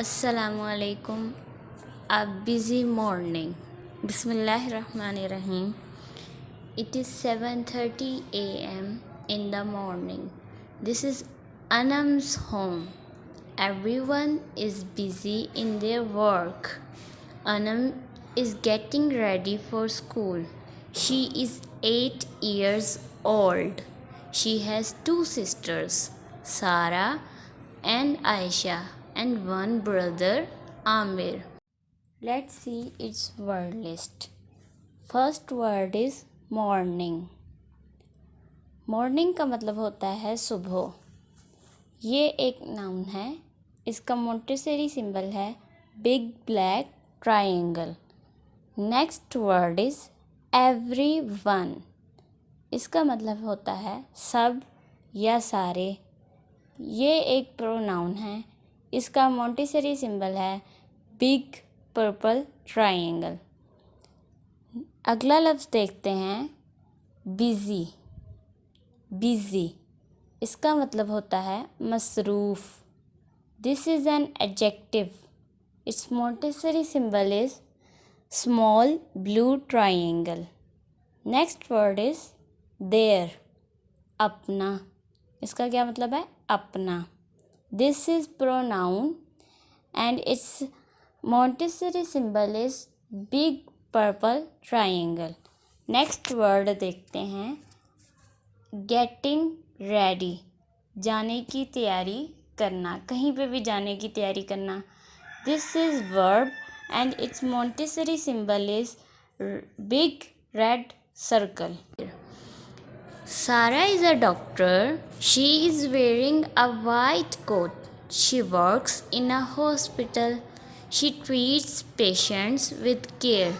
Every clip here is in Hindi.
Assalamualaikum. A busy morning. Bismillahirrahmanirrahim. It is 7:30 a.m. in the morning. This is Anam's home. Everyone is busy in their work. Anam is getting ready for school. She is 8 years old. She has two sisters, Sarah and Aisha, and one brother, Amir. Let's see its word list. First word is morning. Morning का मतलब होता है सुबह. ये एक नाउन है. इसका मोंटेसरी सिंबल है big black triangle. Next word is everyone. इसका मतलब होता है सब या सारे. ये एक प्रोनाउन है. इसका मोंटेसरी सिंबल है बिग पर्पल ट्रायंगल. अगला लफ्ज़ देखते हैं बिज़ी. बिज़ी इसका मतलब होता है मसरूफ़. This is an adjective. It's Montessori symbol is small blue triangle. Next word is there. अपना. इसका क्या मतलब है अपना. This is pronoun and its Montessori symbol is big purple triangle. Next word देखते हैं getting ready. जाने की तैयारी करना. कहीं पे भी जाने की तैयारी करना. This is verb and its Montessori symbol is big red circle. Sarah is a doctor. She is wearing a white coat. She works in a hospital. She treats patients with care.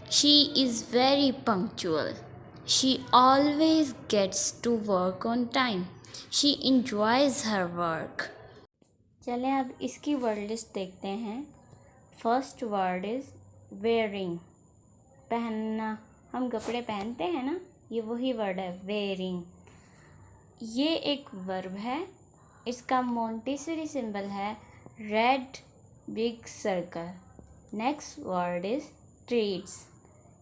She is very punctual. She always gets to work on time. She enjoys her work. चलें अब इसकी वर्ड लिस्ट देखते हैं. First word is wearing. पहनना. हम कपड़े पहनते हैं ना, ये वही वर्ड है वेयरिंग. ये एक वर्ब है. इसका मोंटेसरी सिंबल है red big circle. Next word is treats.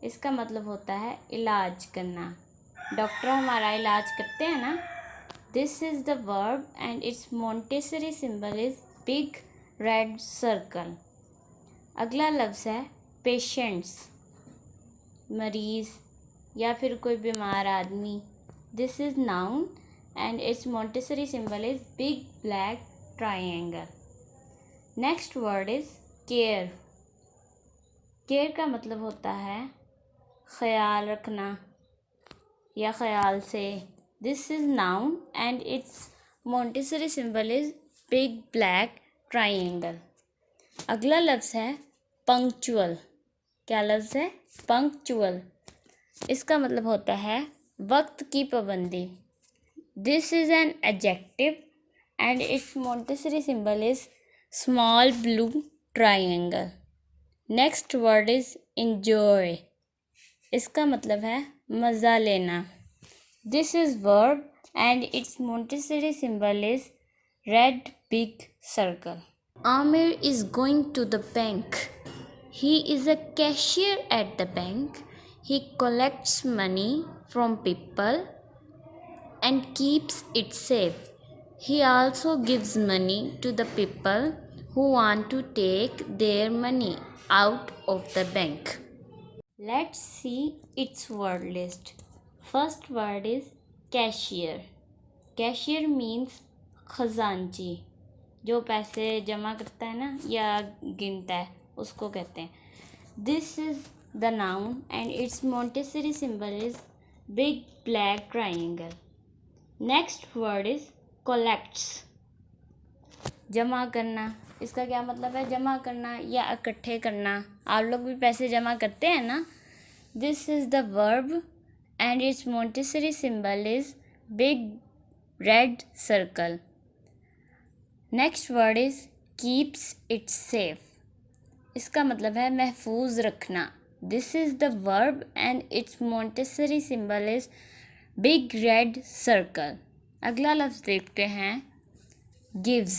इसका मतलब होता है इलाज करना. डॉक्टर हमारा इलाज करते हैं ना. This is the verb and it's Montessori symbol is big red circle. अगला लफ्ज़ है पेशेंट्स. मरीज़ या फिर कोई बीमार आदमी. This is noun and its Montessori symbol is big black triangle. Next word is care. care का मतलब होता है ख्याल रखना या ख्याल से. This is noun and its Montessori symbol is big black triangle. अगला लफ्ज़ है punctual. क्या लफ्ज़ है punctual. इसका मतलब होता है वक्त की पाबंदी. This is an adjective and its Montessori symbol is small blue triangle. Next word is enjoy. इसका मतलब है मज़ा लेना. This is verb and its Montessori symbol is red big circle. Amir is going to the bank. He is a cashier at the bank. He collects money from people and keeps it safe. He also gives money to the people who want to take their money out of the bank. Let's see its word list. First word is cashier. Cashier means खजांची. जो पैसे जमा करता है ना या गिनता है उसको कहते हैं. This is the noun and its Montessori symbol is big black triangle. Next word is collects. जमा करना. इसका क्या मतलब है जमा करना या इकट्ठे करना. आप लोग भी पैसे जमा करते हैं ना. This is the verb and it's Montessori symbol is big red circle. Next word is keeps it safe. इसका मतलब है महफूज रखना. This is the verb and it's Montessori symbol is big red circle. अगला लफ्ज़ देखते हैं गिव्स.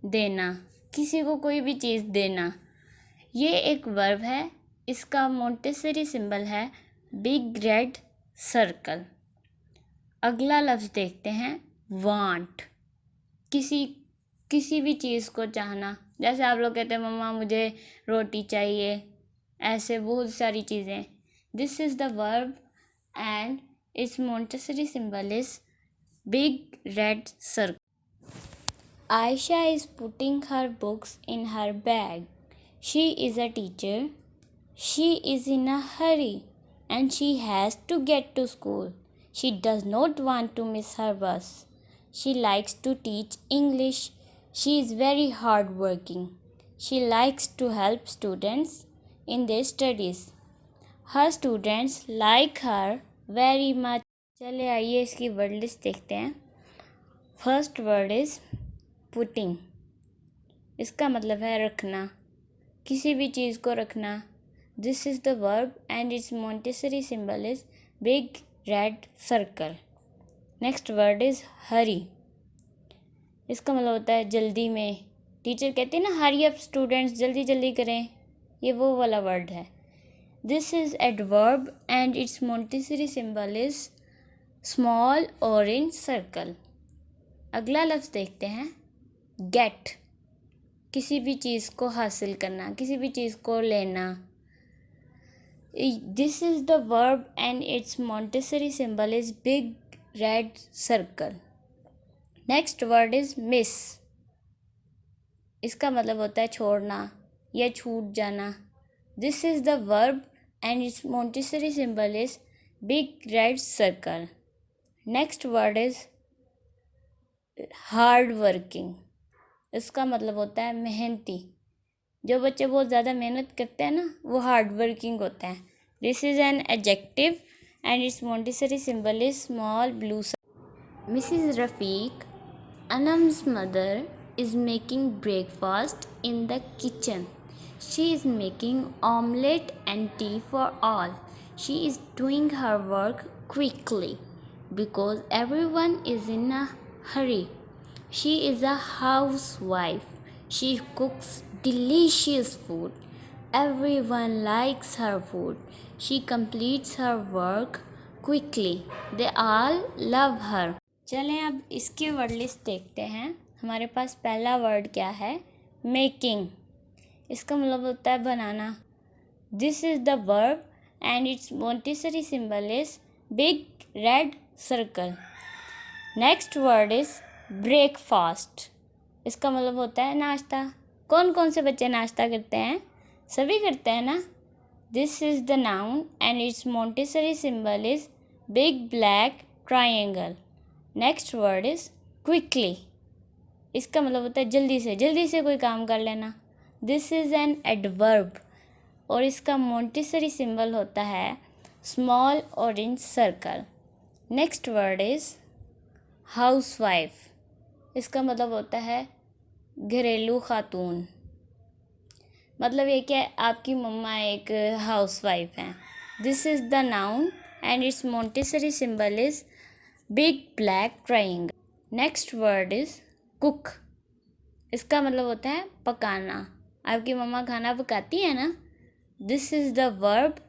देना. किसी को कोई भी चीज़ देना। ये एक वर्ब है, इसका मोंटेसरी सिंबल है बिग रेड सर्कल। अगला लफ्ज़ देखते हैं, वांट। किसी भी चीज़ को चाहना, जैसे आप लोग कहते हैं मम्मा मुझे रोटी चाहिए, ऐसे बहुत सारी चीज़ें। This is the verb and it's Montessori symbol is big red circle. Aisha is putting her books in her bag. She is a teacher. She is in a hurry and she has to get to school. She does not want to miss her bus. She likes to teach English. She is very hardworking. She likes to help students in their studies. Her students like her very much. चलिए आइए इसकी वर्ड लिस्ट देखते हैं। First word is putting. इसका मतलब है रखना, किसी भी चीज़ को रखना। This is the verb and it's Montessori symbol is big red circle. Next word is hurry. इसका मतलब होता है जल्दी में। टीचर कहते हैं ना हरी अप स्टूडेंट्स, जल्दी जल्दी करें, ये वो वाला वर्ड है। This is adverb and it's Montessori symbol is small orange circle. अगला लफ्ज़ देखते हैं, गेट। किसी भी चीज़ को हासिल करना, किसी भी चीज़ को लेना। This is the verb and it's Montessori symbol is big red circle. Next word is miss. इसका मतलब होता है छोड़ना या छूट जाना। This is the verb and it's Montessori symbol is big red circle. Next word is hard working. इसका मतलब होता है मेहनती। जो बच्चे बहुत ज़्यादा मेहनत करते हैं ना, वो हार्ड वर्किंग होते हैं। This is an adjective and it's Montessori symbol is small blue. Mrs Rafiq, Anam's mother, is making breakfast in the kitchen. She is making omelette and tea for all. She is doing her work quickly because everyone is in a hurry. She is a housewife. She cooks delicious food. Everyone likes her food. She completes her work quickly. They all love her. चलें अब इसकी वर्ड लिस्ट देखते हैं। हमारे पास पहला वर्ड क्या है, मेकिंग। इसका मतलब होता है बनाना। This is the verb and it's Montessori symbol is big red circle. Next word is breakfast. इसका मतलब होता है नाश्ता। कौन कौन से बच्चे नाश्ता करते हैं? सभी करते हैं ना। This is the noun and it's Montessori symbol is big black triangle. Next word is quickly. इसका मतलब होता है जल्दी से कोई काम कर लेना। दिस इज़ एन एडवर्ब और इसका मोंटेसरी सिंबल होता है small orange circle. Next word is housewife. इसका मतलब होता है घरेलू खातून। मतलब ये क्या, आपकी मम्मा एक हाउसवाइफ हैं। This is the noun and it's Montessori symbol is big black triangle. Next word is cook. इसका मतलब होता है पकाना। आपकी मम्मा खाना पकाती है ना। This is the verb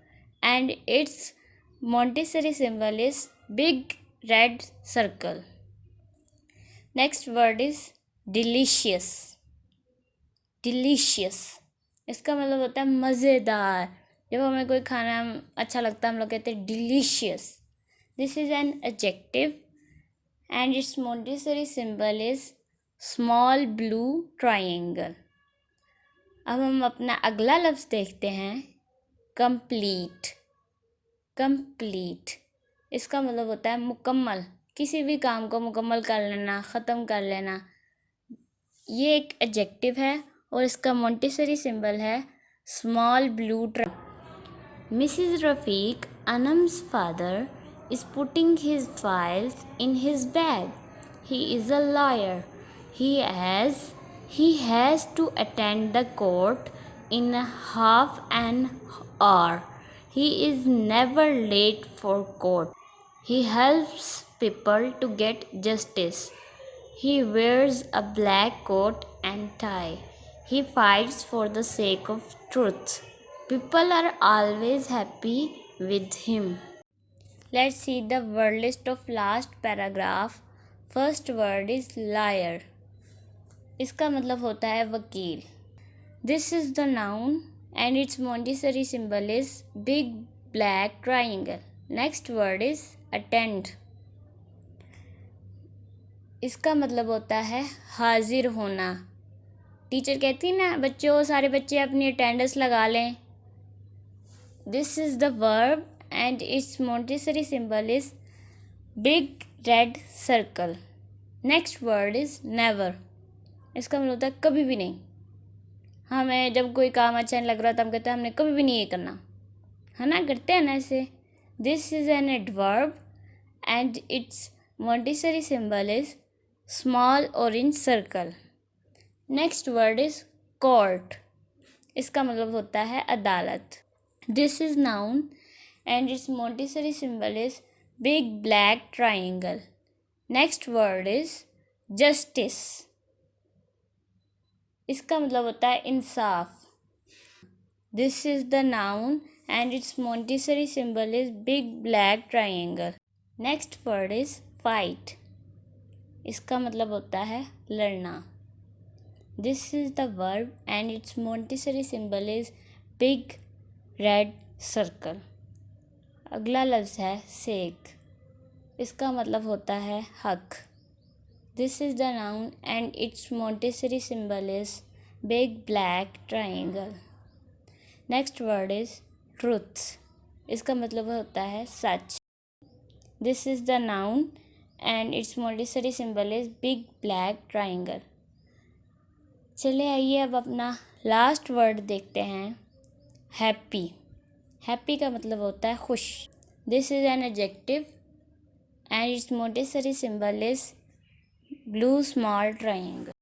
and it's Montessori symbol is big red circle. Next word is delicious. Delicious इसका मतलब होता है मज़ेदार। जब हमें कोई खाना अच्छा लगता है हम लोग कहते हैं delicious. This is an adjective and its Montessori symbol is small blue triangle. अब हम अपना अगला लफ्ज़ देखते हैं, complete. complete इसका मतलब होता है मुकम्मल। किसी भी काम को मुकम्मल कर लेना, ख़त्म कर लेना। ये एक एडजेक्टिव है और इसका मोंटेसरी सिंबल है small blue triangle. Mrs Rafiq, Anam's father, is putting his files in his bag. He is a lawyer. He has to attend the court in half an hour. He is never late for court. He helps people to get justice. He wears a black coat and tie. He fights for the sake of truth. People are always happy with him. Let's see the word list of last paragraph. First word is liar. इसका मतलब होता है वकील. This is the noun and its Montessori symbol is big black triangle. Next word is attend. इसका मतलब होता है हाजिर होना. टीचर कहती है ना बच्चों सारे बच्चे अपनी अटेंडेंस लगा लें. This is the verb and its Montessori symbol is big red circle. Next word is never. इसका मतलब होता है कभी भी नहीं. हमें जब कोई काम अच्छा नहीं लग रहा तो हम कहते हैं हमने कभी भी नहीं ये करना, है ना, करते हैं ना ऐसे. This is an adverb and it's Montessori symbol is small orange circle. Next word is court. इसका मतलब होता है अदालत. This is noun and it's Montessori symbol is big black triangle. Next word is justice. इसका मतलब होता है इंसाफ. This is the noun and it's Montessori symbol is big black triangle. Next word is fight. इसका मतलब होता है लड़ना. This is the verb and it's Montessori symbol is big red circle. अगला लफ्ज़ है सेक. इसका मतलब होता है हक. This is the noun and it's Montessori symbol is big black triangle. Next word is truth. इसका मतलब होता है सच. This is the noun and it's Montessori symbol is big black triangle. चले आइए अब अपना लास्ट वर्ड देखते हैं. हैप्पी. हैप्पी का मतलब होता है खुश. This is an adjective and it's Montessori symbol is blue small triangle.